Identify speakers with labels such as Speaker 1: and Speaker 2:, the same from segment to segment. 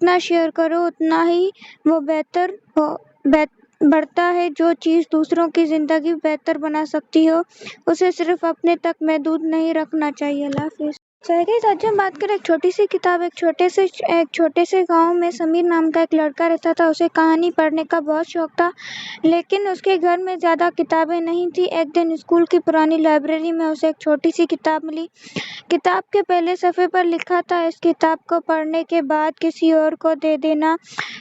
Speaker 1: जितना शेयर करो उतना ही वो बढ़ता है। जो चीज़ दूसरों की ज़िंदगी बेहतर बना सकती हो उसे सिर्फ अपने तक महदूद नहीं रखना चाहिए। अल्लाह हाफिज़। आज हम बात करें एक छोटी सी किताब। एक छोटे से गांव में समीर नाम का एक लड़का रहता था। उसे कहानी पढ़ने का बहुत शौक था, लेकिन उसके घर में ज़्यादा किताबें नहीं थी। एक दिन स्कूल की पुरानी लाइब्रेरी में उसे एक छोटी सी किताब मिली। किताब के पहले सफ़े पर लिखा था, इस किताब को पढ़ने के बाद किसी और को दे देना।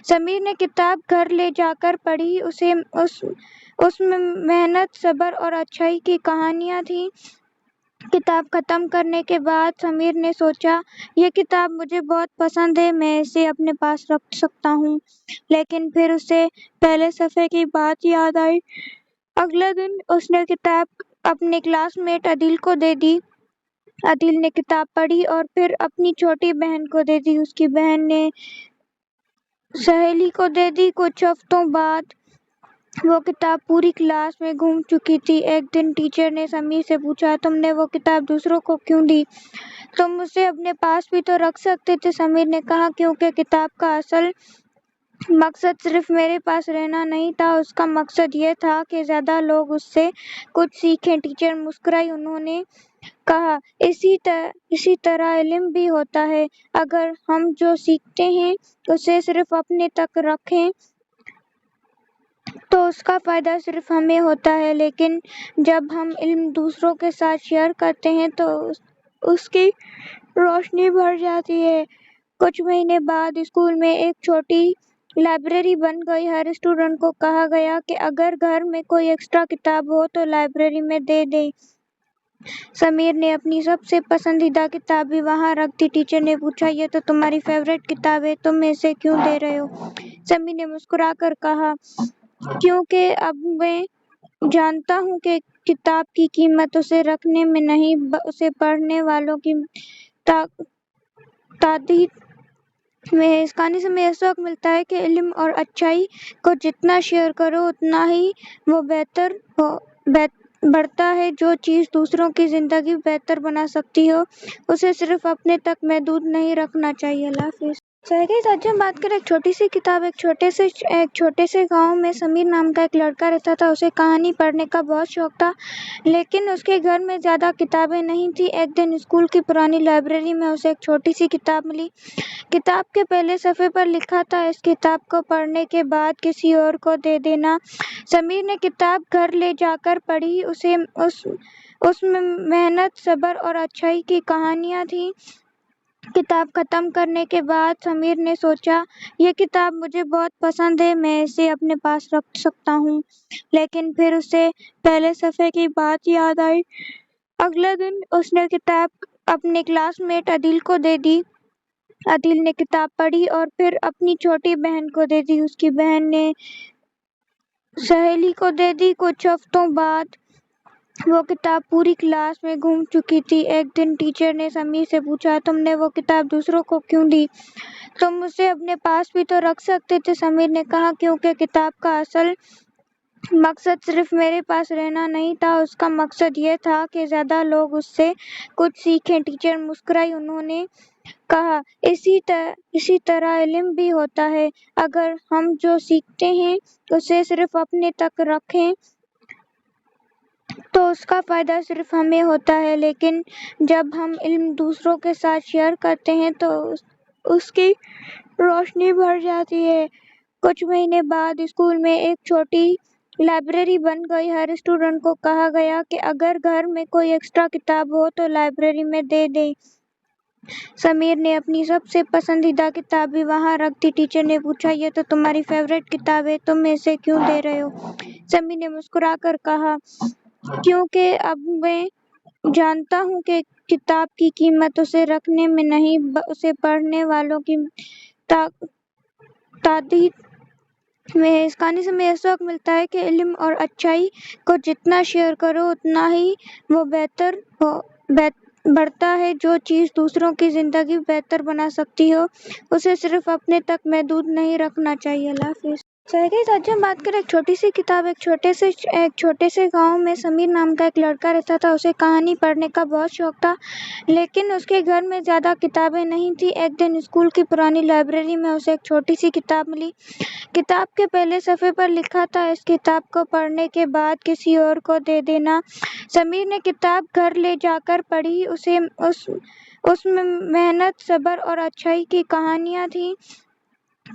Speaker 1: समीर ने किताब घर ले जाकर पढ़ी। उसमें मेहनत, सब्र और अच्छाई की कहानियाँ थीं। किताब खत्म करने के बाद समीर ने सोचा, ये किताब मुझे बहुत पसंद है, मैं इसे अपने पास रख सकता हूँ। लेकिन फिर उसे पहले सफ़े की बात याद आई। अगले दिन उसने किताब अपने क्लासमेट अदिल को दे दी। अदिल ने किताब पढ़ी और फिर अपनी छोटी बहन को दे दी। उसकी बहन ने सहेली को दे दी। कुछ हफ्तों बाद वो किताब पूरी क्लास में घूम चुकी थी। एक दिन टीचर ने समीर से पूछा, तुमने वो किताब दूसरों को क्यों दी? तुम उसे अपने पास भी तो रख सकते थे। समीर ने कहा, क्योंकि किताब का असल मकसद सिर्फ मेरे पास रहना नहीं था, उसका मकसद ये था कि ज़्यादा लोग उससे कुछ सीखें। टीचर मुस्कुराई। उन्होंने कहा, इसी तरह इल्म भी होता है। अगर हम जो सीखते हैं उसे सिर्फ अपने तक रखें तो उसका फ़ायदा सिर्फ हमें होता है, लेकिन जब हम इल्म दूसरों के साथ शेयर करते हैं तो उसकी रोशनी बढ़ जाती है। कुछ महीने बाद स्कूल में एक छोटी लाइब्रेरी बन गई। हर स्टूडेंट को कहा गया कि अगर घर में कोई एक्स्ट्रा किताब हो तो लाइब्रेरी में दे दें। समीर ने अपनी सबसे पसंदीदा किताब भी वहाँ रख दी। टीचर ने पूछा, ये तो तुम्हारी फेवरेट किताब है, तुम इसे क्यों दे रहे हो? समीर ने मुस्कुराकर कहा, क्योंकि अब मैं जानता हूँ कि किताब की कीमत उसे रखने में नहीं, उसे पढ़ने वालों की तादाद में है। इस कहानी से हमें यह सबक मिलता है कि इल्म और अच्छाई को जितना शेयर करो उतना ही वो बढ़ता है। जो चीज़ दूसरों की ज़िंदगी बेहतर बना सकती हो उसे सिर्फ अपने तक महदूद नहीं रखना चाहिए। अल्लाह हाफिज़। आज हम बात करें एक छोटी सी किताब। एक छोटे से गांव में समीर नाम का एक लड़का रहता था। उसे कहानी पढ़ने का बहुत शौक था, लेकिन उसके घर में ज़्यादा किताबें नहीं थी। एक दिन स्कूल की पुरानी लाइब्रेरी में उसे एक छोटी सी किताब मिली। किताब के पहले सफ़े पर लिखा था, इस किताब को पढ़ने के बाद किसी और को दे देना। समीर ने किताब घर ले जाकर पढ़ी। उसमें मेहनत, सब्र और अच्छाई की कहानियाँ थीं। किताब खत्म करने के बाद समीर ने सोचा, ये किताब मुझे बहुत पसंद है, मैं इसे अपने पास रख सकता हूँ। लेकिन फिर उसे पहले सफ़े की बात याद आई। अगले दिन उसने किताब अपने क्लासमेट अदिल को दे दी। अदिल ने किताब पढ़ी और फिर अपनी छोटी बहन को दे दी। उसकी बहन ने सहेली को दे दी। कुछ हफ्तों बाद वो किताब पूरी क्लास में घूम चुकी थी। एक दिन टीचर ने समीर से पूछा, तुमने वो किताब दूसरों को क्यों दी? तुम उसे अपने पास भी तो रख सकते थे। समीर ने कहा, क्योंकि किताब का असल मकसद सिर्फ मेरे पास रहना नहीं था, उसका मकसद ये था कि ज़्यादा लोग उससे कुछ सीखें। टीचर मुस्कुराई। उन्होंने कहा, इसी तरह इल्म भी होता है। अगर हम जो सीखते हैं उसे सिर्फ अपने तक रखें तो उसका फ़ायदा सिर्फ हमें होता है, लेकिन जब हम इल्म दूसरों के साथ शेयर करते हैं तो उसकी रोशनी बढ़ जाती है। कुछ महीने बाद स्कूल में एक छोटी लाइब्रेरी बन गई। हर स्टूडेंट को कहा गया कि अगर घर में कोई एक्स्ट्रा किताब हो तो लाइब्रेरी में दे दें। समीर ने अपनी सबसे पसंदीदा किताब भी वहाँ रख दी। टीचर ने पूछा, ये तो तुम्हारी फेवरेट किताब है, तुम इसे क्यों दे रहे हो? समीर ने मुस्कुराकर कहा, क्योंकि अब मैं जानता हूँ कि किताब की कीमत उसे रखने में नहीं, उसे पढ़ने वालों की तादाद में है। इस कहानी से हमें यह सबक मिलता है कि इल्म और अच्छाई को जितना शेयर करो उतना ही वो बढ़ता है। जो चीज़ दूसरों की ज़िंदगी बेहतर बना सकती हो उसे सिर्फ अपने तक महदूद नहीं रखना चाहिए। अल्लाह हाफिज़। गाइस, आज हम बात करें एक छोटी सी किताब। एक छोटे से गांव में समीर नाम का एक लड़का रहता था। उसे कहानी पढ़ने का बहुत शौक था, लेकिन उसके घर में ज्यादा किताबें नहीं थी। एक दिन स्कूल की पुरानी लाइब्रेरी में उसे एक छोटी सी किताब मिली। किताब के पहले सफ़े पर लिखा था, इस किताब को पढ़ने के बाद किसी और को दे देना। समीर ने किताब घर ले जाकर पढ़ी। उसमें मेहनत, सब्र और अच्छाई की कहानियां थी।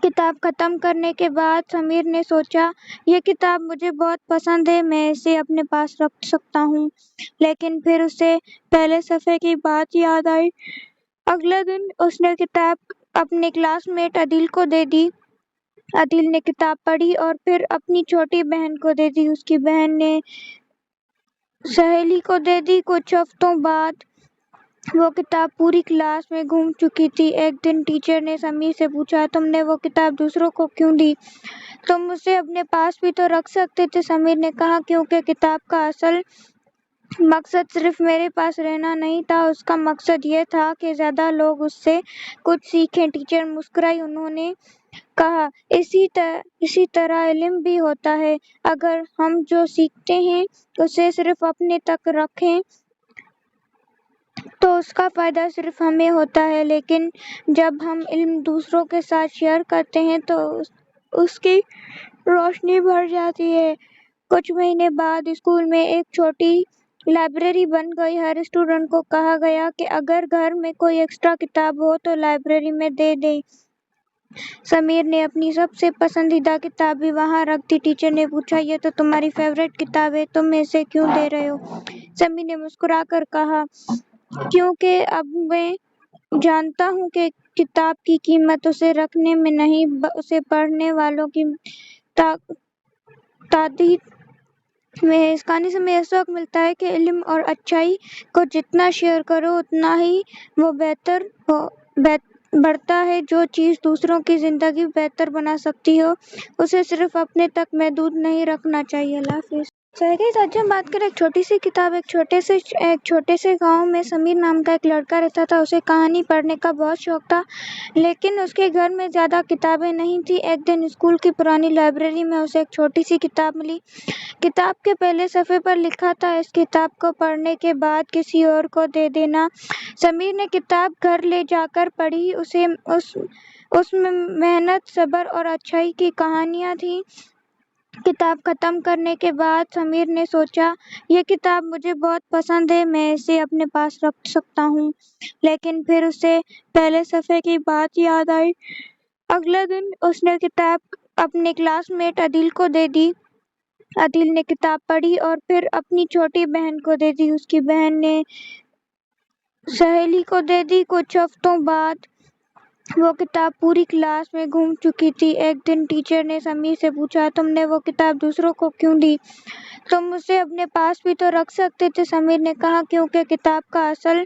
Speaker 1: किताब खत्म करने के बाद समीर ने सोचा, ये किताब मुझे बहुत पसंद है, मैं इसे अपने पास रख सकता हूँ। लेकिन फिर उसे पहले सफ़े की बात याद आई। अगले दिन उसने किताब अपने क्लासमेट अदिल को दे दी। अदिल ने किताब पढ़ी और फिर अपनी छोटी बहन को दे दी। उसकी बहन ने सहेली को दे दी। कुछ हफ्तों बाद वो किताब पूरी क्लास में घूम चुकी थी। एक दिन टीचर ने समीर से पूछा, तुमने वो किताब दूसरों को क्यों दी? तुम उसे अपने पास भी तो रख सकते थे। समीर ने कहा, क्योंकि किताब का असल मकसद सिर्फ मेरे पास रहना नहीं था, उसका मकसद ये था कि ज्यादा लोग उससे कुछ सीखें। टीचर मुस्कुराई। उन्होंने कहा, इसी तरह इल्म भी होता है। अगर हम जो सीखते हैं उसे सिर्फ अपने तक रखें तो उसका फायदा सिर्फ हमें होता है, लेकिन जब हम इल्म दूसरों के साथ शेयर करते हैं तो उसकी रोशनी बढ़ जाती है। कुछ महीने बाद स्कूल में एक छोटी लाइब्रेरी बन गई। हर स्टूडेंट को कहा गया कि अगर घर में कोई एक्स्ट्रा किताब हो तो लाइब्रेरी में दे दें। समीर ने अपनी सबसे पसंदीदा किताब भी वहां रख दी। टीचर ने पूछा, ये तो तुम्हारी फेवरेट किताब है, तुम इसे क्यों दे रहे हो? समीर ने मुस्कुराकर कहा, क्योंकि अब मैं जानता हूँ कि किताब की कीमत उसे रखने में नहीं, उसे पढ़ने वालों की तादाद में है। इस कहानी से हमें यह सबक मिलता है कि इल्म और अच्छाई को जितना शेयर करो उतना ही वो बढ़ता है। जो चीज़ दूसरों की जिंदगी बेहतर बना सकती हो, उसे सिर्फ अपने तक महदूद नहीं रखना चाहिए। अल्लाह हाफिज। गाइस, आज हम बात करें एक छोटी सी किताब। एक छोटे से गांव में समीर नाम का एक लड़का रहता था। उसे कहानी पढ़ने का बहुत शौक था, लेकिन उसके घर में ज्यादा किताबें नहीं थी। एक दिन स्कूल की पुरानी लाइब्रेरी में उसे एक छोटी सी किताब मिली। किताब के पहले सफ़े पर लिखा था, इस किताब को पढ़ने के बाद किसी और को दे देना। समीर ने किताब घर ले जाकर पढ़ी। उसमें मेहनत, सब्र और अच्छाई की कहानियां थी। किताब खत्म करने के बाद समीर ने सोचा, ये किताब मुझे बहुत पसंद है, मैं इसे अपने पास रख सकता हूँ। लेकिन फिर उसे पहले सफ़े की बात याद आई। अगले दिन उसने किताब अपने क्लासमेट अदिल को दे दी। अदिल ने किताब पढ़ी और फिर अपनी छोटी बहन को दे दी। उसकी बहन ने सहेली को दे दी। कुछ हफ्तों बाद वो किताब पूरी क्लास में घूम चुकी थी। एक दिन टीचर ने समीर से पूछा, तुमने वो किताब दूसरों को क्यों दी? तुम उसे अपने पास भी तो रख सकते थे। समीर ने कहा, क्योंकि किताब का असल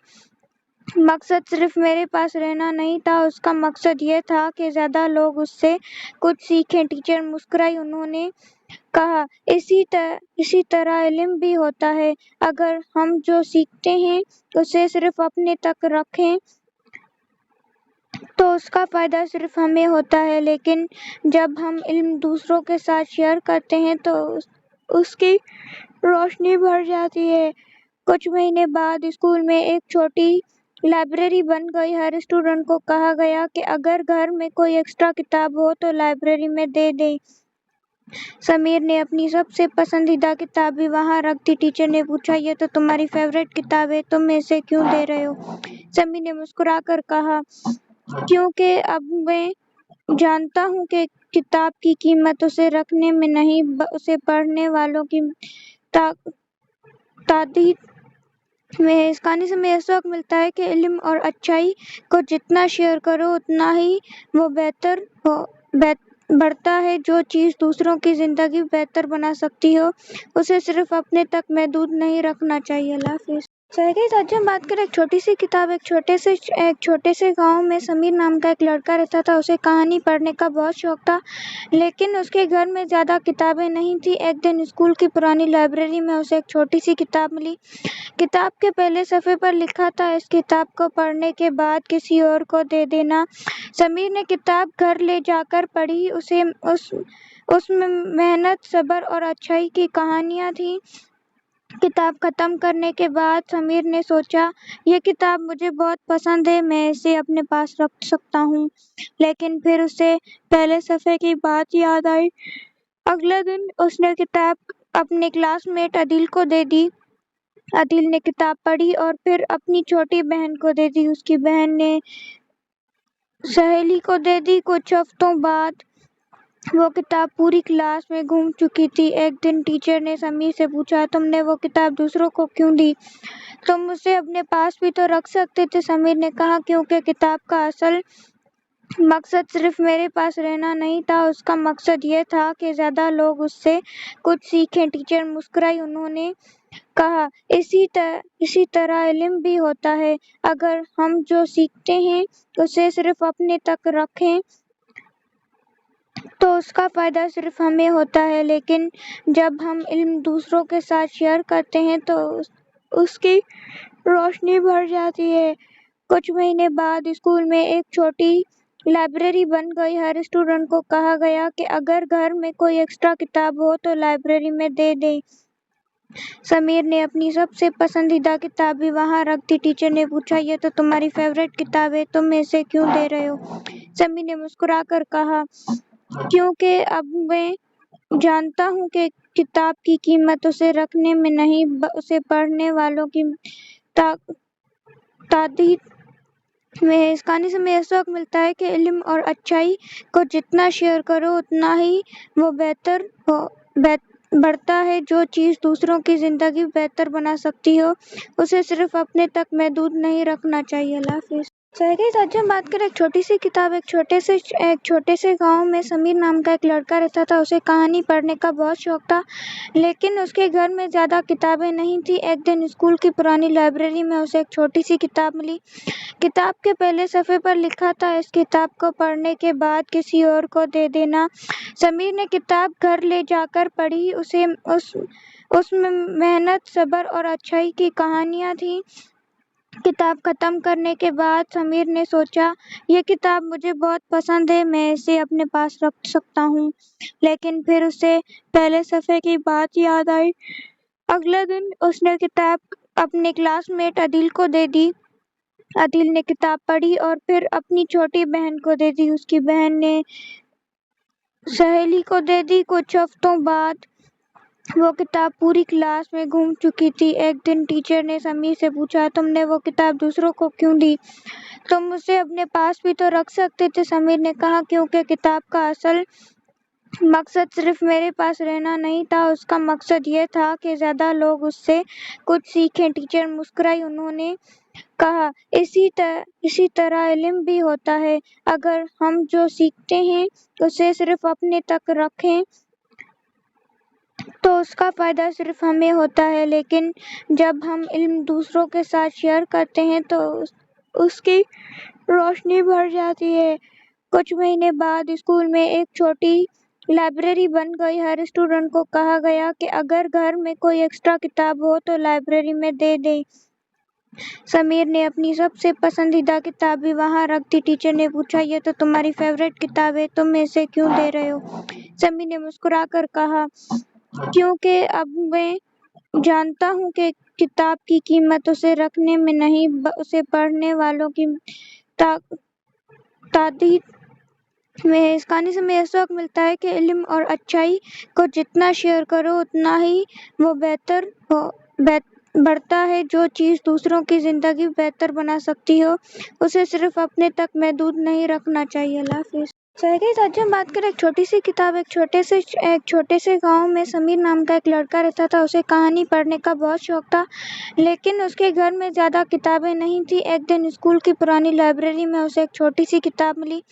Speaker 1: मकसद सिर्फ मेरे पास रहना नहीं था, उसका मकसद ये था कि ज्यादा लोग उससे कुछ सीखें। टीचर मुस्कुराई। उन्होंने कहा, इसी तरह इल्म भी होता है। अगर हम जो सीखते हैं उसे सिर्फ अपने तक रखें तो उसका फायदा सिर्फ हमें होता है, लेकिन जब हम इल्म दूसरों के साथ शेयर करते हैं तो उसकी रोशनी बढ़ जाती है। कुछ महीने बाद स्कूल में एक छोटी लाइब्रेरी बन गई। हर स्टूडेंट को कहा गया कि अगर घर में कोई एक्स्ट्रा किताब हो तो लाइब्रेरी में दे दें। समीर ने अपनी सबसे पसंदीदा किताब भी वहां रख दी। टीचर ने पूछा, ये तो तुम्हारी फेवरेट किताब है, तुम इसे क्यों दे रहे हो? समीर ने मुस्कुराकर कहा, क्योंकि अब मैं जानता हूँ कि किताब की कीमत उसे रखने में नहीं, उसे पढ़ने वालों की तादाद में है। इस कहानी से हमें यह सबक मिलता है कि इल्म और अच्छाई को जितना शेयर करो उतना ही वो बढ़ता है। जो चीज़ दूसरों की जिंदगी बेहतर बना सकती हो, उसे सिर्फ अपने तक महदूद नहीं रखना चाहिए। अल्लाह हाफिज। आज हम बात करें एक छोटी सी किताब। एक छोटे से गांव में समीर नाम का एक लड़का रहता था। उसे कहानी पढ़ने का बहुत शौक था, लेकिन उसके घर में ज्यादा किताबें नहीं थी। एक दिन स्कूल की पुरानी लाइब्रेरी में उसे एक छोटी सी किताब मिली। किताब के पहले सफ़े पर लिखा था, इस किताब को पढ़ने के बाद किसी और को दे देना। समीर ने किताब घर ले जाकर पढ़ी। उसमें मेहनत, सब्र और अच्छाई की कहानियां थी। किताब खत्म करने के बाद समीर ने सोचा, ये किताब मुझे बहुत पसंद है, मैं इसे अपने पास रख सकता हूँ। लेकिन फिर उसे पहले सफ़े की बात याद आई। अगले दिन उसने किताब अपने क्लासमेट अदिल को दे दी। अदिल ने किताब पढ़ी और फिर अपनी छोटी बहन को दे दी। उसकी बहन ने सहेली को दे दी। कुछ हफ्तों बाद वो किताब पूरी क्लास में घूम चुकी थी। एक दिन टीचर ने समीर से पूछा, तुमने वो किताब दूसरों को क्यों दी? तुम उसे अपने पास भी तो रख सकते थे। समीर ने कहा, क्योंकि किताब का असल मकसद सिर्फ मेरे पास रहना नहीं था, उसका मकसद ये था कि ज्यादा लोग उससे कुछ सीखें। टीचर मुस्कुराई। उन्होंने कहा, इसी तरह इल्म भी होता है। अगर हम जो सीखते हैं उसे सिर्फ अपने तक रखें तो उसका फायदा सिर्फ हमें होता है, लेकिन जब हम इल्म दूसरों के साथ शेयर करते हैं तो उसकी रोशनी बढ़ जाती है। कुछ महीने बाद स्कूल में एक छोटी लाइब्रेरी बन गई। हर स्टूडेंट को कहा गया कि अगर घर में कोई एक्स्ट्रा किताब हो तो लाइब्रेरी में दे दें। समीर ने अपनी सबसे पसंदीदा किताब भी वहां रख दी। टीचर ने पूछा, ये तो तुम्हारी फेवरेट किताब है, तुम इसे क्यों दे रहे हो? समीर ने मुस्कुराकर कहा, क्योंकि अब मैं जानता हूँ कि किताब की कीमत उसे रखने में नहीं, उसे पढ़ने वालों की तादाद में है। इस कहानी से हमें यह सबक मिलता है कि इल्म और अच्छाई को जितना शेयर करो उतना ही वो बढ़ता है। जो चीज़ दूसरों की जिंदगी बेहतर बना सकती हो, उसे सिर्फ अपने तक महदूद नहीं रखना चाहिए। अल्लाह हाफिज़। आज हम बात करें एक छोटी सी किताब। एक छोटे से गांव में समीर नाम का एक लड़का रहता था। उसे कहानी पढ़ने का बहुत शौक था, लेकिन उसके घर में ज्यादा किताबें नहीं थी। एक दिन स्कूल की पुरानी लाइब्रेरी में उसे एक छोटी सी किताब मिली। किताब के पहले सफ़े पर लिखा था, इस किताब को पढ़ने के बाद किसी और को दे देना। समीर ने किताब घर ले जाकर पढ़ी। उसमें मेहनत, सब्र और अच्छाई की कहानियां थी। किताब खत्म करने के बाद समीर ने सोचा, ये किताब मुझे बहुत पसंद है, मैं इसे अपने पास रख सकता हूँ। लेकिन फिर उसे पहले सफ़े की बात याद आई। अगले दिन उसने किताब अपने क्लासमेट अदिल को दे दी। अदिल ने किताब पढ़ी और फिर अपनी छोटी बहन को दे दी। उसकी बहन ने सहेली को दे दी। कुछ हफ्तों बाद वो किताब पूरी क्लास में घूम चुकी थी। एक दिन टीचर ने समीर से पूछा, तुमने वो किताब दूसरों को क्यों दी? तुम उसे अपने पास भी तो रख सकते थे। समीर ने कहा, क्योंकि किताब का असल मकसद सिर्फ मेरे पास रहना नहीं था, उसका मकसद ये था कि ज्यादा लोग उससे कुछ सीखें। टीचर मुस्कुराई। उन्होंने कहा, इसी तरह इल्म भी होता है। अगर हम जो सीखते हैं उसे सिर्फ अपने तक रखें तो उसका फायदा सिर्फ हमें होता है, लेकिन जब हम इल्म दूसरों के साथ शेयर करते हैं तो उसकी रोशनी बढ़ जाती है। कुछ महीने बाद स्कूल में एक छोटी लाइब्रेरी बन गई। हर स्टूडेंट को कहा गया कि अगर घर में कोई एक्स्ट्रा किताब हो तो लाइब्रेरी में दे दें। समीर ने अपनी सबसे पसंदीदा किताब भी वहां रख दी। टीचर ने पूछा, ये तो तुम्हारी फेवरेट किताब है, तुम इसे क्यों दे रहे हो? समीर ने मुस्कुराकर कहा, क्योंकि अब मैं जानता हूँ कि किताब की कीमत उसे रखने में नहीं, उसे पढ़ने वालों की तादाद में है। इस कहानी से हमें यह सबक मिलता है कि इल्म और अच्छाई को जितना शेयर करो उतना ही वो बढ़ता है। जो चीज़ दूसरों की जिंदगी बेहतर बना सकती हो, उसे सिर्फ अपने तक महदूद नहीं रखना चाहिए। अल्लाह हाफिज़। सहगी साझा हम बात करें एक छोटी सी किताब एक छोटे से गांव में समीर नाम का एक लड़का रहता था। उसे कहानी पढ़ने का बहुत शौक था, लेकिन उसके घर में ज़्यादा किताबें नहीं थी। एक दिन स्कूल की पुरानी लाइब्रेरी में उसे एक छोटी सी किताब मिली।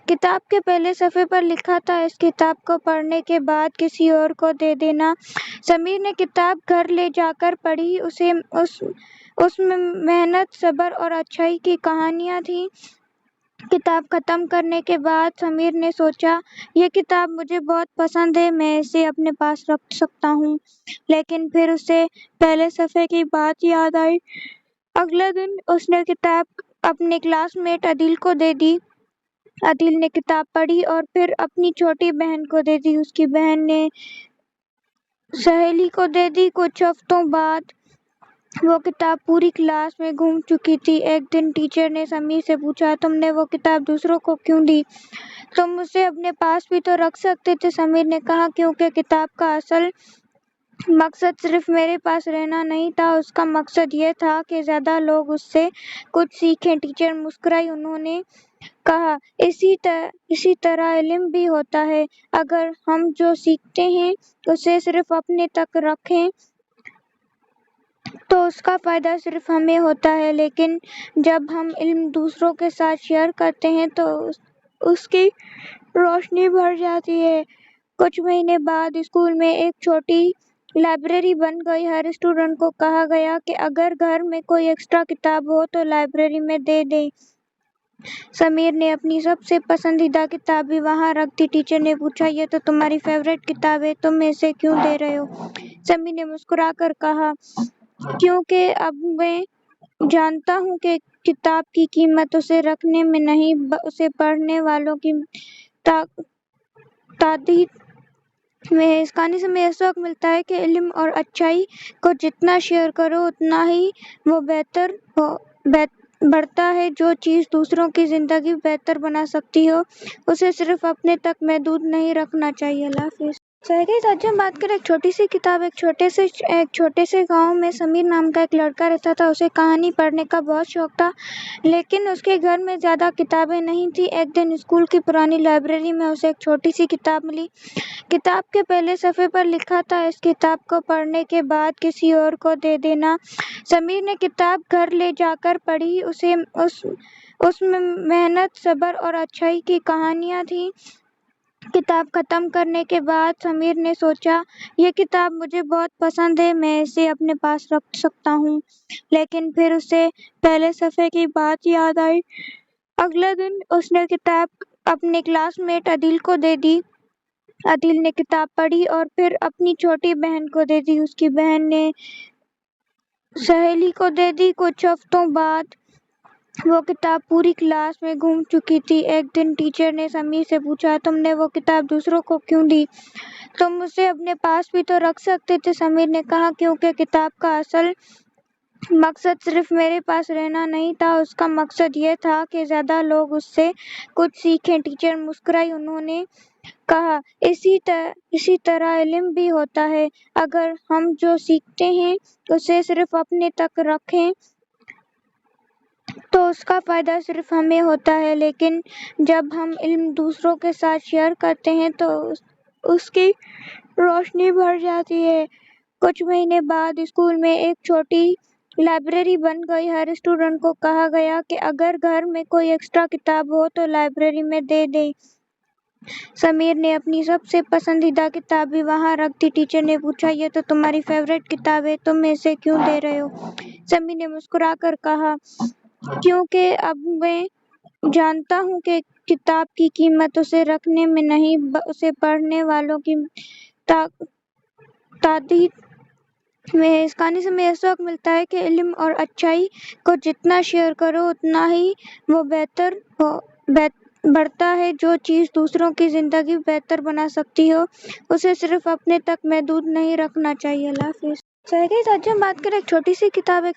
Speaker 1: किताब के पहले सफ़े पर लिखा था, इस किताब को पढ़ने के बाद किसी और को दे देना। समीर ने किताब घर ले जाकर पढ़ी। उसमें मेहनत, सब्र और अच्छाई की कहानियाँ थीं। किताब खत्म करने के बाद समीर ने सोचा, ये किताब मुझे बहुत पसंद है, मैं इसे अपने पास रख सकता हूँ। लेकिन फिर उसे पहले सफ़े की बात याद आई। अगले दिन उसने किताब अपने क्लासमेट अदिल को दे दी। अदिल ने किताब पढ़ी और फिर अपनी छोटी बहन को दे दी। उसकी बहन ने सहेली को दे दी। कुछ हफ्तों बाद वो किताब पूरी क्लास में घूम चुकी थी। एक दिन टीचर ने समीर से पूछा, तुमने वो किताब दूसरों को क्यों दी? तुम उसे अपने पास भी तो रख सकते थे। समीर ने कहा, क्योंकि किताब का असल मकसद सिर्फ मेरे पास रहना नहीं था, उसका मकसद ये था कि ज़्यादा लोग उससे कुछ सीखें। टीचर मुस्कुराई। उन्होंने कहा, इसी तरह इल्म भी होता है। अगर हम जो सीखते हैं उसे सिर्फ अपने तक रखें तो उसका फ़ायदा सिर्फ हमें होता है, लेकिन जब हम इल्म दूसरों के साथ शेयर करते हैं तो उसकी रोशनी बढ़ जाती है। कुछ महीने बाद स्कूल में एक छोटी लाइब्रेरी बन गई। हर स्टूडेंट को कहा गया कि अगर घर में कोई एक्स्ट्रा किताब हो तो लाइब्रेरी में दे दें। समीर ने अपनी सबसे पसंदीदा किताब भी वहाँ रख दी। टीचर ने पूछा, ये तो तुम्हारी फेवरेट किताब है, तुम इसे क्यों दे रहे हो? समीर ने मुस्कुराकर कहा, क्योंकि अब मैं जानता हूँ कि किताब की कीमत उसे रखने में नहीं, उसे पढ़ने वालों की तादाद में है। इस कहानी से हमें यह सबक मिलता है कि इल्म और अच्छाई को जितना शेयर करो उतना ही वो बढ़ता है। जो चीज़ दूसरों की ज़िंदगी बेहतर बना सकती हो, उसे सिर्फ अपने तक महदूद नहीं रखना चाहिए। अल्लाह हाफ़िज़। सहगी साझा हम बात करें एक छोटी सी किताब एक छोटे से गांव में समीर नाम का एक लड़का रहता था। उसे कहानी पढ़ने का बहुत शौक था, लेकिन उसके घर में ज़्यादा किताबें नहीं थी। एक दिन स्कूल की पुरानी लाइब्रेरी में उसे एक छोटी सी किताब मिली। किताब के पहले सफ़े पर लिखा था, इस किताब को पढ़ने के बाद किसी और को दे देना। समीर ने किताब घर ले जाकर पढ़ी। उसमें मेहनत, सब्र और अच्छाई की कहानियाँ थीं। किताब खत्म करने के बाद समीर ने सोचा, ये किताब मुझे बहुत पसंद है, मैं इसे अपने पास रख सकता हूँ। लेकिन फिर उसे पहले सफ़े की बात याद आई। अगले दिन उसने किताब अपने क्लासमेट अदिल को दे दी। अदिल ने किताब पढ़ी और फिर अपनी छोटी बहन को दे दी। उसकी बहन ने सहेली को दे दी। कुछ हफ्तों बाद वो किताब पूरी क्लास में घूम चुकी थी। एक दिन टीचर ने समीर से पूछा, तुमने वो किताब दूसरों को क्यों दी? तुम उसे अपने पास भी तो रख सकते थे। समीर ने कहा, क्योंकि किताब का असल मकसद सिर्फ मेरे पास रहना नहीं था, उसका मकसद ये था कि ज़्यादा लोग उससे कुछ सीखें। टीचर मुस्कुराई। उन्होंने कहा, इसी तरह इल्म भी होता है। अगर हम जो सीखते हैं उसे सिर्फ अपने तक रखें तो उसका फ़ायदा सिर्फ हमें होता है, लेकिन जब हम इल्म दूसरों के साथ शेयर करते हैं तो उसकी रोशनी बढ़ जाती है। कुछ महीने बाद स्कूल में एक छोटी लाइब्रेरी बन गई। हर स्टूडेंट को कहा गया कि अगर घर में कोई एक्स्ट्रा किताब हो तो लाइब्रेरी में दे दें। समीर ने अपनी सबसे पसंदीदा किताब भी वहाँ रख दी। टीचर ने पूछा, ये तो तुम्हारी फेवरेट किताब है, तुम इसे क्यों दे रहे हो? समीर ने मुस्कुराकर कहा, क्योंकि अब मैं जानता हूँ कि किताब की कीमत उसे रखने में नहीं, उसे पढ़ने वालों की तादाद में है। इस कहानी से हमें यह सबक मिलता है कि इल्म और अच्छाई को जितना शेयर करो उतना ही वो बढ़ता है। जो चीज़ दूसरों की ज़िंदगी बेहतर बना सकती हो, उसे सिर्फ अपने तक महदूद नहीं रखना चाहिए। अल्लाह हाफ़िज़। सहगी साझा हम बात करें एक छोटी सी किताब एक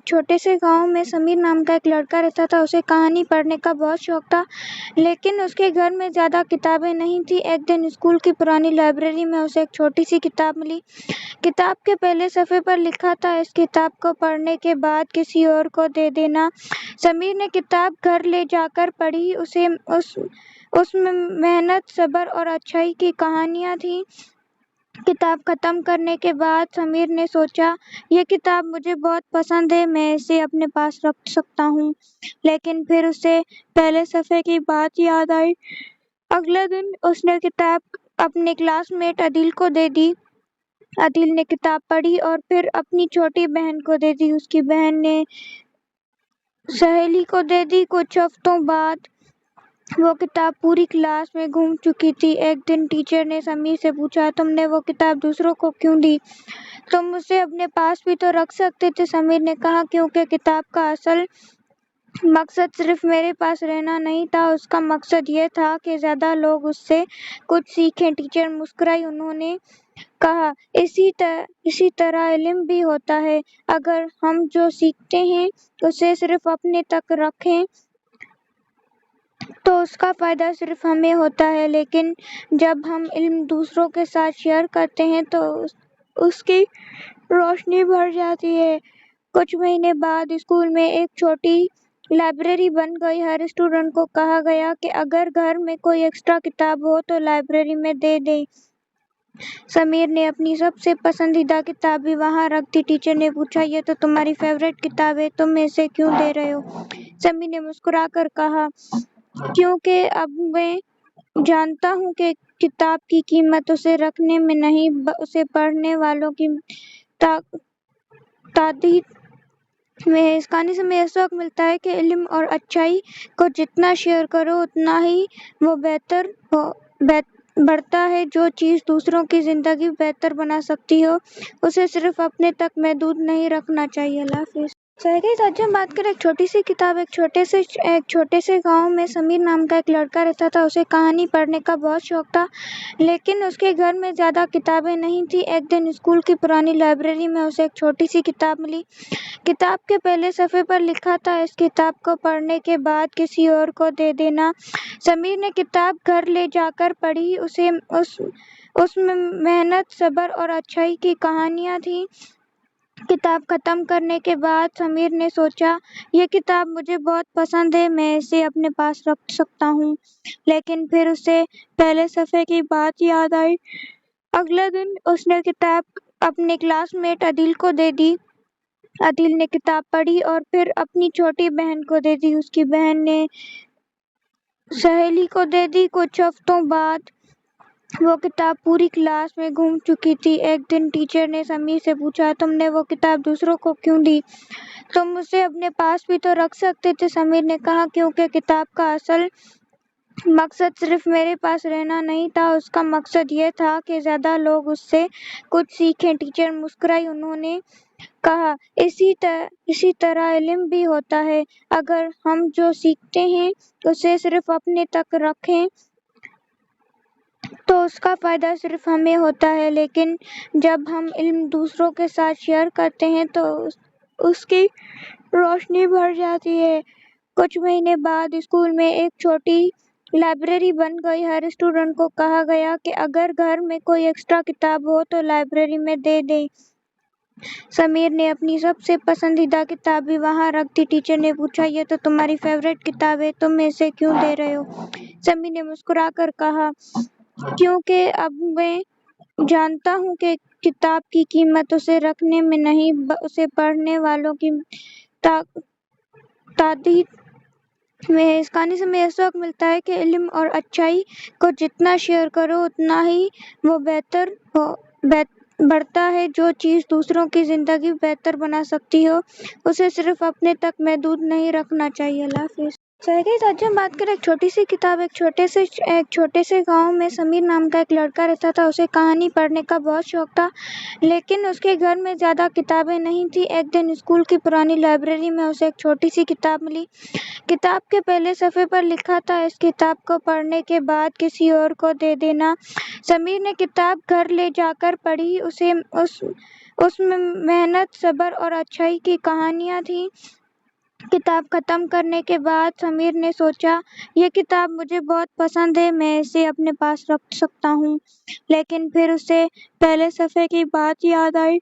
Speaker 1: छोटे से गांव में समीर नाम का एक लड़का रहता था। उसे कहानी पढ़ने का बहुत शौक था, लेकिन उसके घर में ज़्यादा किताबें नहीं थी। एक दिन स्कूल की पुरानी लाइब्रेरी में उसे एक छोटी सी किताब मिली। किताब के पहले सफ़े पर लिखा था, इस किताब को पढ़ने के बाद किसी और को दे देना। समीर ने किताब घर ले जाकर पढ़ी। اس میں محنت، صبر اور اچھائی کی کہانیاں تھیں۔ کتاب ختم کرنے کے بعد سمیر نے سوچا، یہ کتاب مجھے بہت پسند ہے، میں اسے اپنے پاس رکھ سکتا ہوں۔ لیکن پھر اسے پہلے صفحے کی بات یاد آئی۔ اگلے دن اس نے کتاب اپنے کلاس میٹ عدیل کو دے دی۔ عدیل نے کتاب پڑھی اور پھر اپنی چھوٹی بہن کو دے دی۔ اس کی بہن نے سہیلی کو دے دی۔ کچھ ہفتوں بعد وہ کتاب پوری کلاس میں گھوم چکی تھی۔ ایک دن ٹیچر نے سمیر سے پوچھا، تم نے وہ کتاب دوسروں کو کیوں دی؟ تم اسے اپنے پاس بھی تو رکھ سکتے تھے۔ سمیر نے کہا، کیونکہ کتاب کا اصل مقصد صرف میرے پاس رہنا نہیں تھا، اس کا مقصد یہ تھا کہ زیادہ لوگ اس سے کچھ سیکھیں۔ ٹیچر مسکرائی۔ انہوں نے کہا، اسی طرح علم بھی ہوتا ہے، اگر ہم جو سیکھتے ہیں اسے صرف اپنے تک رکھیں تو اس کا فائدہ صرف ہمیں ہوتا ہے، لیکن جب ہم علم دوسروں کے ساتھ شیئر کرتے ہیں تو اس کی روشنی بڑھ جاتی ہے۔ کچھ مہینے بعد اسکول میں ایک چھوٹی لائبریری بن گئی۔ ہر اسٹوڈنٹ کو کہا گیا کہ اگر گھر میں کوئی ایکسٹرا کتاب ہو تو لائبریری میں دے دیں۔ سمیر نے اپنی سب سے پسندیدہ کتاب بھی وہاں رکھ دی۔ ٹیچر نے پوچھا، یہ تو تمہاری فیورٹ کتاب ہے، تم اسے کیوں دے رہے ہو؟ سمیر نے مسکرا کر کہا، کیونکہ اب میں جانتا ہوں کہ کتاب کی قیمت اسے رکھنے میں نہیں، اسے پڑھنے والوں کی تعداد میں ہے۔ اس کہانی سے ہمیں یہ سبق ملتا ہے کہ علم اور اچھائی کو جتنا شیئر کرو اتنا ہی وہ بڑھتا ہے۔ جو چیز دوسروں کی زندگی بہتر بنا سکتی ہو اسے صرف اپنے تک محدود نہیں رکھنا چاہیے۔ اللہ حافظ۔ آج ہم بات کریں ایک چھوٹی سی کتاب۔ ایک چھوٹے سے گاؤں میں سمیر نام کا ایک لڑکا رہتا تھا۔ اسے کہانی پڑھنے کا بہت شوق تھا، لیکن اس کے گھر میں زیادہ کتابیں نہیں تھیں۔ ایک دن اسکول کی پرانی لائبریری میں اسے ایک چھوٹی سی کتاب ملی۔ کتاب کے پہلے صفحے پر لکھا تھا، اس کتاب کو پڑھنے کے بعد کسی اور کو دے دینا۔ سمیر نے کتاب گھر لے جا کر پڑھی۔ اس میں محنت، صبر اور اچھائی کی کہانیاں تھیں۔ کتاب ختم کرنے کے بعد سمیر نے سوچا، یہ کتاب مجھے بہت پسند ہے، میں اسے اپنے پاس رکھ سکتا ہوں۔ لیکن پھر اسے پہلے صفحے کی بات یاد آئی۔ اگلے دن اس نے کتاب اپنے کلاس میٹ عدیل کو دے دی۔ عدیل نے کتاب پڑھی اور پھر اپنی چھوٹی بہن کو دے دی۔ اس کی بہن نے سہیلی کو دے دی۔ کچھ ہفتوں بعد وہ کتاب پوری کلاس میں گھوم چکی تھی۔ ایک دن ٹیچر نے سمیر سے پوچھا، تم نے وہ کتاب دوسروں کو کیوں دی؟ تم اسے اپنے پاس بھی تو رکھ سکتے تھے۔ سمیر نے کہا، کیونکہ کتاب کا اصل مقصد صرف میرے پاس رہنا نہیں تھا، اس کا مقصد یہ تھا کہ زیادہ لوگ اس سے کچھ سیکھیں۔ ٹیچر مسکرائی۔ انہوں نے کہا، اسی طرح علم بھی ہوتا ہے، اگر ہم جو سیکھتے ہیں اسے صرف اپنے تک رکھیں تو اس کا فائدہ صرف ہمیں ہوتا ہے، لیکن جب ہم علم دوسروں کے ساتھ شیئر کرتے ہیں تو اس کی روشنی بڑھ جاتی ہے۔ کچھ مہینے بعد اسکول میں ایک چھوٹی لائبریری بن گئی۔ ہر اسٹوڈنٹ کو کہا گیا کہ اگر گھر میں کوئی ایکسٹرا کتاب ہو تو لائبریری میں دے دیں۔ سمیر نے اپنی سب سے پسندیدہ کتاب بھی وہاں رکھ دی۔ ٹیچر نے پوچھا، یہ تو تمہاری فیورٹ کتاب ہے، تم اسے کیوں دے رہے ہو؟ سمیر نے مسکرا کر کہا، کیونکہ اب میں جانتا ہوں کہ کتاب کی قیمت اسے رکھنے میں نہیں، اسے پڑھنے والوں کی تعداد میں ہے۔ اس کہانی سے ہمیں یہ سبق ملتا ہے کہ علم اور اچھائی کو جتنا شیئر کرو اتنا ہی وہ بڑھتا ہے۔ جو چیز دوسروں کی زندگی بہتر بنا سکتی ہو اسے صرف اپنے تک محدود نہیں رکھنا چاہیے۔ اللہ حافظ۔ آج ہم بات کریں ایک چھوٹی سی کتاب۔ ایک چھوٹے سے گاؤں میں سمیر نام کا ایک لڑکا رہتا تھا۔ اسے کہانی پڑھنے کا بہت شوق تھا، لیکن اس کے گھر میں زیادہ کتابیں نہیں تھیں۔ ایک دن اسکول کی پرانی لائبریری میں اسے ایک چھوٹی سی کتاب ملی۔ کتاب کے پہلے صفحے پر لکھا تھا، اس کتاب کو پڑھنے کے بعد کسی اور کو دے دینا۔ سمیر نے کتاب گھر لے جا کر پڑھی۔ اس میں محنت، صبر اور اچھائی کی کہانیاں تھیں۔ کتاب ختم کرنے کے بعد سمیر نے سوچا، یہ کتاب مجھے بہت پسند ہے، میں اسے اپنے پاس رکھ سکتا ہوں۔ لیکن پھر اسے پہلے صفحے کی بات یاد آئی۔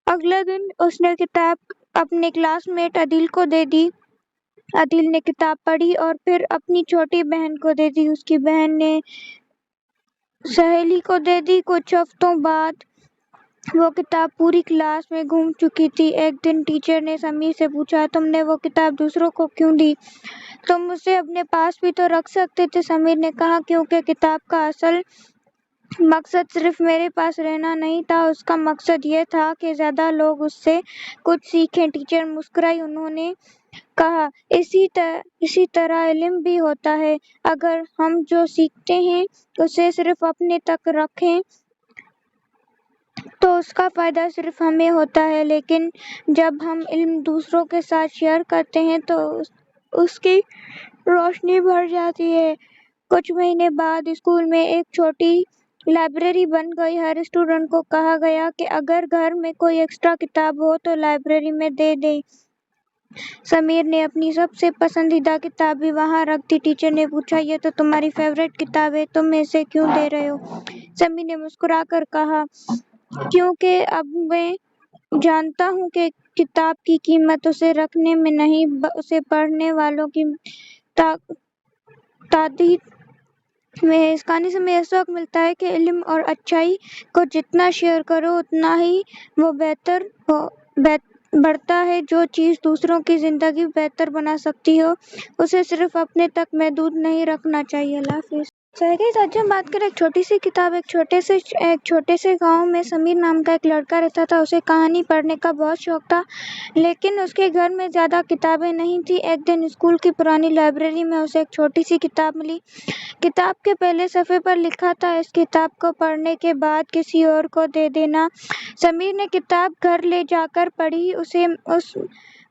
Speaker 1: اگلے دن اس نے کتاب اپنے کلاس میٹ عدیل کو دے دی۔ عدیل نے کتاب پڑھی اور پھر اپنی چھوٹی بہن کو دے دی۔ اس کی بہن نے سہیلی کو دے دی۔ کچھ ہفتوں بعد وہ کتاب پوری کلاس میں گھوم چکی تھی۔ ایک دن ٹیچر نے سمیر سے پوچھا، تم نے وہ کتاب دوسروں کو کیوں دی؟ تم اسے اپنے پاس بھی تو رکھ سکتے تھے۔ سمیر نے کہا، کیونکہ کتاب کا اصل مقصد صرف میرے پاس رہنا نہیں تھا، اس کا مقصد یہ تھا کہ زیادہ لوگ اس سے کچھ سیکھیں۔ ٹیچر مسکرائی۔ انہوں نے کہا، اسی طرح علم بھی ہوتا ہے۔ اگر ہم جو سیکھتے ہیں اسے صرف اپنے تک رکھیں تو اس کا فائدہ صرف ہمیں ہوتا ہے، لیکن جب ہم علم دوسروں کے ساتھ شیئر کرتے ہیں تو اس کی روشنی بڑھ جاتی ہے۔ کچھ مہینے بعد اسکول میں ایک چھوٹی لائبریری بن گئی۔ ہر اسٹوڈنٹ کو کہا گیا کہ اگر گھر میں کوئی ایکسٹرا کتاب ہو تو لائبریری میں دے دیں۔ سمیر نے اپنی سب سے پسندیدہ کتاب بھی وہاں رکھ دی۔ ٹیچر نے پوچھا، یہ تو تمہاری فیورٹ کتاب ہے، تم اسے کیوں دے رہے ہو؟ سمیر نے مسکرا کر کہا، کیونکہ اب میں جانتا ہوں کہ کتاب کی قیمت اسے رکھنے میں نہیں، اسے پڑھنے والوں کی تعداد میں ہے۔ اس کہانی سے ہمیں یہ سبق ملتا ہے کہ علم اور اچھائی کو جتنا شیئر کرو اتنا ہی وہ بڑھتا ہے۔ جو چیز دوسروں کی زندگی بہتر بنا سکتی ہو اسے صرف اپنے تک محدود نہیں رکھنا چاہیے۔ اللہ حافظ۔ آج ہم بات کریں ایک چھوٹی سی کتاب۔ ایک چھوٹے سے گاؤں میں سمیر نام کا ایک لڑکا رہتا تھا۔ اسے کہانی پڑھنے کا بہت شوق تھا، لیکن اس کے گھر میں زیادہ کتابیں نہیں تھیں۔ ایک دن اسکول کی پرانی لائبریری میں اسے ایک چھوٹی سی کتاب ملی۔ کتاب کے پہلے صفحے پر لکھا تھا، اس کتاب کو پڑھنے کے بعد کسی اور کو دے دینا۔ سمیر نے کتاب گھر لے جا کر پڑھی۔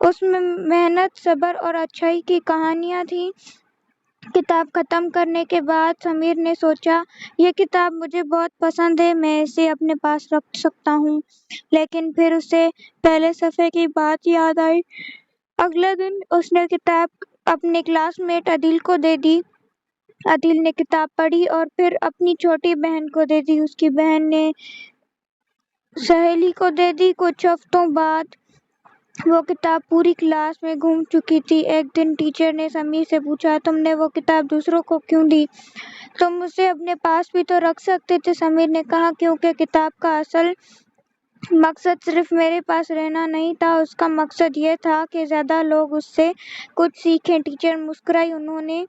Speaker 1: اس میں محنت، صبر اور اچھائی کی کہانیاں تھیں۔ کتاب ختم کرنے کے بعد سمیر نے سوچا، یہ کتاب مجھے بہت پسند ہے، میں اسے اپنے پاس رکھ سکتا ہوں۔ لیکن پھر اسے پہلے صفحے کی بات یاد آئی۔ اگلے دن اس نے کتاب اپنے کلاس میٹ عدیل کو دے دی۔ عدیل نے کتاب پڑھی اور پھر اپنی چھوٹی بہن کو دے دی۔ اس کی بہن نے سہیلی کو دے دی۔ کچھ ہفتوں بعد وہ کتاب پوری کلاس میں گھوم چکی تھی۔ ایک دن ٹیچر نے سمیر سے پوچھا، تم نے وہ کتاب دوسروں کو کیوں دی؟ تم اسے اپنے پاس بھی تو رکھ سکتے تھے۔ سمیر نے کہا، کیونکہ کتاب کا اصل مقصد صرف میرے پاس رہنا نہیں تھا، اس کا مقصد یہ تھا کہ زیادہ لوگ اس سے کچھ سیکھیں۔ ٹیچر مسکرائی۔ انہوں نے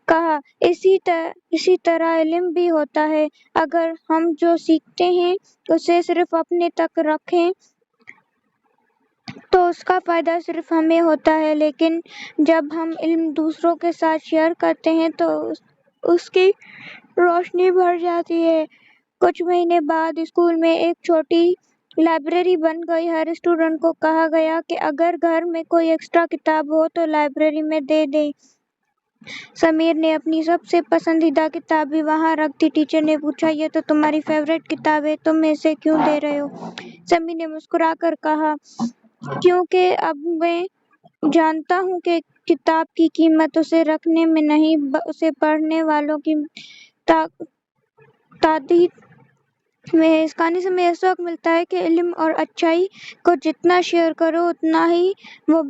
Speaker 1: کہا، اسی طرح علم بھی ہوتا ہے۔ اگر ہم جو سیکھتے ہیں اسے صرف اپنے تک رکھیں تو اس کا فائدہ صرف ہمیں ہوتا ہے، لیکن جب ہم علم دوسروں کے ساتھ شیئر کرتے ہیں تو اس کی روشنی بڑھ جاتی ہے۔ کچھ مہینے بعد اسکول میں ایک چھوٹی لائبریری بن گئی۔ ہر اسٹوڈنٹ کو کہا گیا کہ اگر گھر میں کوئی ایکسٹرا کتاب ہو تو لائبریری میں دے دیں۔ سمیر نے اپنی سب سے پسندیدہ کتاب بھی وہاں رکھ دی۔ ٹیچر نے پوچھا، یہ تو تمہاری فیورٹ کتاب ہے، تم اسے کیوں دے رہے ہو؟ سمیر نے مسکرا کر کہا، کیونکہ اب میں جانتا ہوں کہ کتاب کی قیمت اسے رکھنے میں نہیں، اسے پڑھنے والوں کی تعداد میں ہے۔ اس کہانی سے ہمیں یہ سبق ملتا ہے کہ علم اور اچھائی کو جتنا شیئر کرو اتنا ہی وہ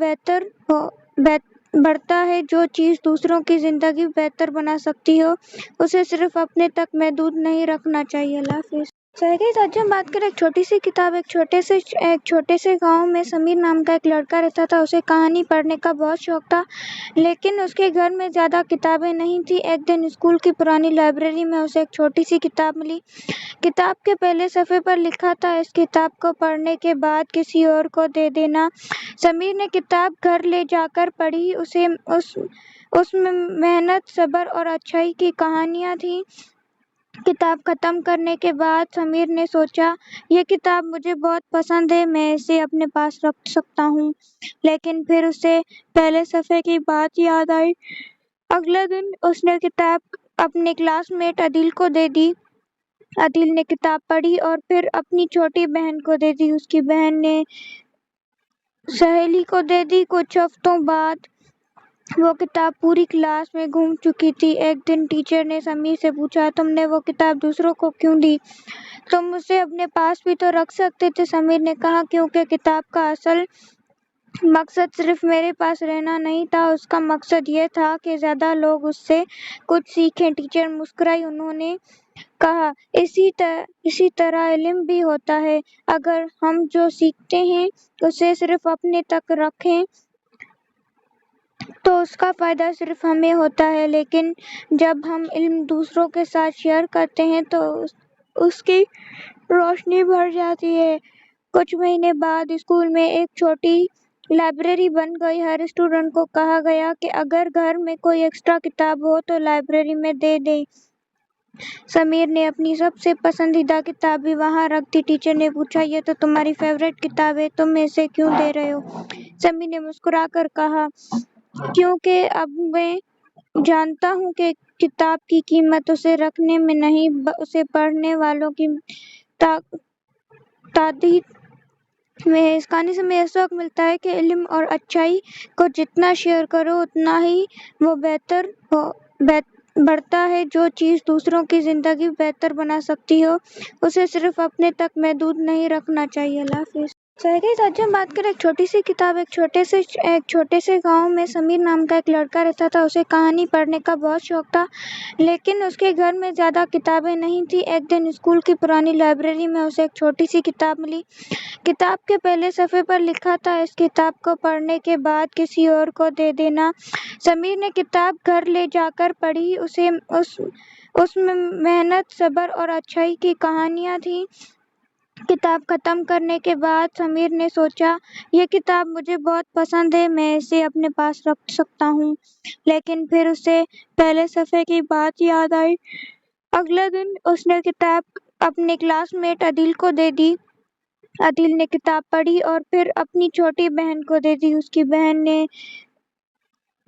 Speaker 1: بڑھتا ہے۔ جو چیز دوسروں کی زندگی بہتر بنا سکتی ہو اسے صرف اپنے تک محدود نہیں رکھنا چاہیے۔ اللہ حافظ۔ آج ہم بات کریں ایک چھوٹی سی کتاب۔ ایک چھوٹے سے گاؤں میں سمیر نام کا ایک لڑکا رہتا تھا۔ اسے کہانی پڑھنے کا بہت شوق تھا، لیکن اس کے گھر میں زیادہ کتابیں نہیں تھیں۔ ایک دن اسکول کی پرانی لائبریری میں اسے ایک چھوٹی سی کتاب ملی۔ کتاب کے پہلے صفحے پر لکھا تھا، اس کتاب کو پڑھنے کے بعد کسی اور کو دے دینا۔ سمیر نے کتاب گھر لے جا کر پڑھی۔ اس میں محنت، صبر اور اچھائی کی کہانیاں تھیں۔ کتاب ختم کرنے کے بعد سمیر نے سوچا، یہ کتاب مجھے بہت پسند ہے، میں اسے اپنے پاس رکھ سکتا ہوں۔ لیکن پھر اسے پہلے صفحے کی بات یاد آئی۔ اگلے دن اس نے کتاب اپنے کلاس میٹ عدیل کو دے دی۔ عدیل نے کتاب پڑھی اور پھر اپنی چھوٹی بہن کو دے دی۔ اس کی بہن نے سہیلی کو دے دی۔ کچھ ہفتوں بعد وہ کتاب پوری کلاس میں گھوم چکی تھی۔ ایک دن ٹیچر نے سمیر سے پوچھا، تم نے وہ کتاب دوسروں کو کیوں دی؟ تم اسے اپنے پاس بھی تو رکھ سکتے تھے۔ سمیر نے کہا، کیونکہ کتاب کا اصل مقصد صرف میرے پاس رہنا نہیں تھا، اس کا مقصد یہ تھا کہ زیادہ لوگ اس سے کچھ سیکھیں۔ ٹیچر مسکرائی، انہوں نے کہا، اسی طرح علم بھی ہوتا ہے، اگر ہم جو سیکھتے ہیں اسے صرف اپنے تک رکھیں تو اس کا فائدہ صرف ہمیں ہوتا ہے، لیکن جب ہم علم دوسروں کے ساتھ شیئر کرتے ہیں تو اس کی روشنی بڑھ جاتی ہے۔ کچھ مہینے بعد اسکول میں ایک چھوٹی لائبریری بن گئی۔ ہر اسٹوڈنٹ کو کہا گیا کہ اگر گھر میں کوئی ایکسٹرا کتاب ہو تو لائبریری میں دے دیں۔ سمیر نے اپنی سب سے پسندیدہ کتاب بھی وہاں رکھ دی۔ ٹیچر نے پوچھا، یہ تو تمہاری فیورٹ کتاب ہے، تم اسے کیوں دے رہے ہو؟ سمیر نے مسکرا کر کہا، کیونکہ اب میں جانتا ہوں کہ کتاب کی قیمت اسے رکھنے میں نہیں، اسے پڑھنے والوں کی تعداد میں ہے۔ اس کہانی سے ہمیں یہ سبق ملتا ہے کہ علم اور اچھائی کو جتنا شیئر کرو اتنا ہی وہ بڑھتا ہے۔ جو چیز دوسروں کی زندگی بہتر بنا سکتی ہو اسے صرف اپنے تک محدود نہیں رکھنا چاہیے۔ اللہ حافظ۔ گائز آج ہم بات کریں ایک چھوٹی سی کتاب۔ ایک چھوٹے سے گاؤں میں سمیر نام کا ایک لڑکا رہتا تھا۔ اسے کہانی پڑھنے کا بہت شوق تھا، لیکن اس کے گھر میں زیادہ کتابیں نہیں تھیں۔ ایک دن اسکول کی پرانی لائبریری میں اسے ایک چھوٹی سی کتاب ملی۔ کتاب کے پہلے صفحے پر لکھا تھا، اس کتاب کو پڑھنے کے بعد کسی اور کو دے دینا۔ سمیر نے کتاب گھر لے جا کر پڑھی۔ اس میں محنت، صبر اور اچھائی کی کہانیاں تھیں۔ کتاب ختم کرنے کے بعد سمیر نے سوچا، یہ کتاب مجھے بہت پسند ہے، میں اسے اپنے پاس رکھ سکتا ہوں۔ لیکن پھر اسے پہلے صفحے کی بات یاد آئی۔ اگلے دن اس نے کتاب اپنے کلاس میٹ عادل کو دے دی۔ عادل نے کتاب پڑھی اور پھر اپنی چھوٹی بہن کو دے دی۔ اس کی بہن نے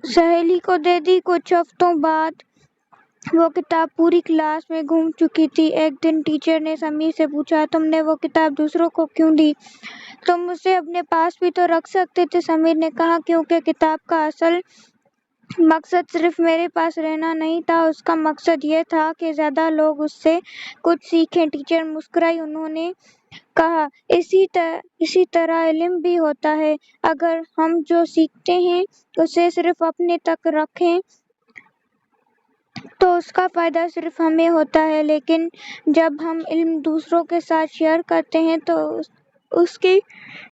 Speaker 1: سہیلی کو دے دی۔ کچھ ہفتوں بعد وہ کتاب پوری کلاس میں گھوم چکی تھی۔ ایک دن ٹیچر نے سمیر سے پوچھا، تم نے وہ کتاب دوسروں کو کیوں دی؟ تم اسے اپنے پاس بھی تو رکھ سکتے تھے۔ سمیر نے کہا، کیونکہ کتاب کا اصل مقصد صرف میرے پاس رہنا نہیں تھا، اس کا مقصد یہ تھا کہ زیادہ لوگ اس سے کچھ سیکھیں۔ ٹیچر مسکرائی، انہوں نے کہا، اسی طرح علم بھی ہوتا ہے، اگر ہم جو سیکھتے ہیں اسے صرف اپنے تک رکھیں تو اس کا فائدہ صرف ہمیں ہوتا ہے، لیکن جب ہم علم دوسروں کے ساتھ شیئر کرتے ہیں تو اس کی